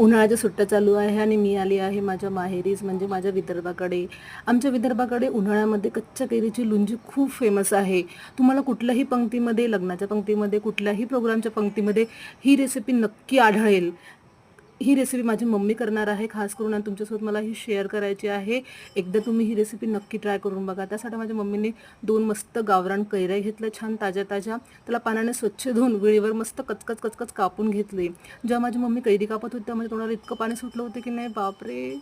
उन्हाळ्याच्या सुट्ट्या चालू आहे आणि मी आली आहे माझ्या माहेरीस म्हणजे माझ्या विदर्भाकडे. आमच्या विदर्भाकडे उन्हाळ्यामध्ये कच्च्या कैरीची लोणची खूप फेमस आहे. तुम्हाला कुठल्याही पंक्तीमध्ये, लग्नाच्या पंक्तीमध्ये, कुठल्याही प्रोग्रामच्या पंक्तीमध्ये ही रेसिपी नक्की आढळेल. ही रेसिपी माझी मम्मी करणार आहे खास करून आणि तुमच्यासोबत मला ही शेअर करायची आहे. एकदा तुम्ही ही रेसिपी नक्की ट्राय करून बघा. त्यासाठी माझ्या मम्मीने 2 मस्त गावरान कैऱ्या घेतल्या छान ताज्या-ताज्या. त्याला पाण्याने स्वच्छ धुवून वेळेवर मस्त कचकच कापून घेतले. जेव्हा माझी मम्मी कैरी कापत होती माझ्या तोंडाला इतकं पाणी सुटलं होतं की नाही बापरे!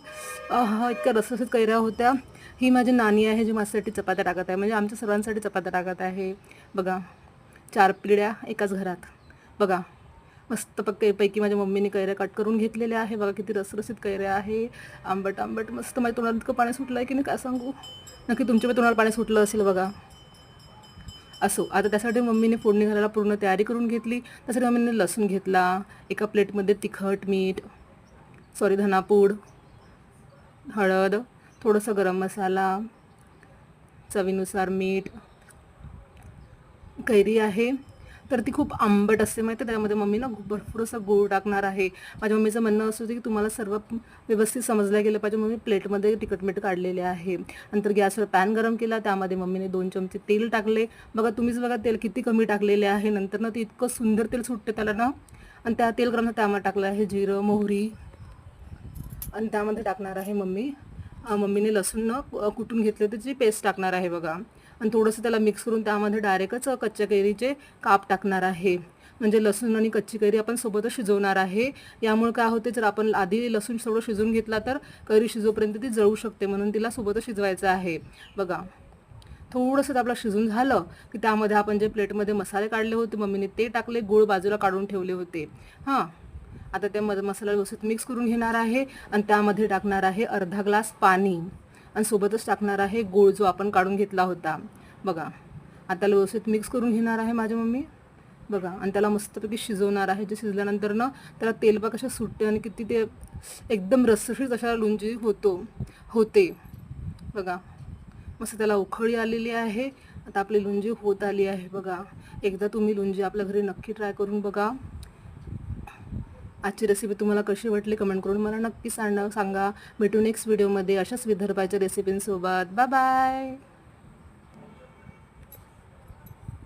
आहा! इतक्या रसरशीत कैऱ्या होत्या. ही माझी नानी आहे जी माझ्यासाठी चपात्या टाकत आहे, म्हणजे आमच्या सर्वांसाठी चपात्या टाकत आहे. बघा 4 पिढ्या एकाच घरात. बघा मस्त पैकी माझ्या मम्मीने कैऱ्या कट करून घेतलेल्या आहे. बघा किती रसरशीत कैऱ्या आहे. आंबट आंबट मस्त. माझ्या तोंडाला इतकं पाणी सुटलं आहे की नाही काय सांगू. नक्की तुमच्या तोंडाला पाणी सुटलं असेल बघा. असो, आता त्यासाठी मम्मीने फोडणी घालायला पूर्ण तयारी करून घेतली. त्यासाठी मम्मीने लसूण घेतला, एका प्लेटमध्ये तिखट मीठ धनापूड, हळद, थोडंसं गरम मसाला, चवीनुसार मीठ. कैरी आहे तर ती खूप आंबट असते माहिती आहे. त्यामध्ये मम्मी ना भरपूर असं गूळ टाकणार आहे. माझ्या मम्मीचं म्हणणं असं होतं की तुम्हाला सर्व व्यवस्थित समजलं गेलं पाहिजे. मम्मी प्लेटमध्ये तिखट मीठ काढलेले आहे. नंतर गॅसवर पॅन गरम केला, त्यामध्ये मम्मीने 2 चमचे तेल टाकले. बघा तुम्हीच बघा तेल किती कमी टाकलेले आहे. नंतर ना ते इतकं सुंदर तेल सुटते त्याला ना. आणि त्या तेल गरम त्यामध्ये टाकलं आहे जिरं मोहरी आणि त्यामध्ये टाकणार आहे मम्मीने लसूण न कुटून घेतले त्याची पेस्ट टाकणार आहे बघा. आणि थोडंसं त्याला मिक्स करून त्यामध्ये डायरेक्टच कच्च्या कैरीचे काप टाकणार आहे. म्हणजे लसूण आणि कच्ची कैरी आपण सोबतच शिजवणार आहे. यामुळे काय होते, जर आपण आधी लसूण थोडं शिजवून घेतला तर कैरी शिजोपर्यंत ती जळू शकते, म्हणून तिला सोबतच शिजवायचं आहे. बघा थोडंसं आपलं शिजून झालं की त्यामध्ये आपण जे प्लेटमध्ये मसाले काढले होते मम्मीने ते टाकले, गूळ बाजूला काढून ठेवले होते. आता त्या मसाला व्यवस्थित मिक्स करून घेणार आहे आणि त्यामध्ये टाकणार आहे अर्धा ग्लास पाणी आणि सोबतच टाकणार आहे गूळ जो आपण काढून घेतला होता. बघा आता व्यवस्थित मिक्स करून घेणार आहे माझी मम्मी. बघा आणि त्याला मस्तपैकी शिजवणार आहे. जे शिजल्यानंतर ना त्याला तेल बघा कशा सुटते आणि किती ते एकदम रसरशीत अशा लोणची होते. बघा मस्त त्याला उखळी आलेली आहे. आता आपली लोणची होत आली आहे. बघा एकदा तुम्ही लोणची आपल्या घरी नक्की ट्राय करून बघा. आजची रेसिपी तुम्हाला कशी वाटली कमेंट करून मला नक्की सांगा. भेटू नेक्स्ट व्हिडिओमध्ये अशाच विदर्भाच्या रेसिपींसोबत. Bye bye.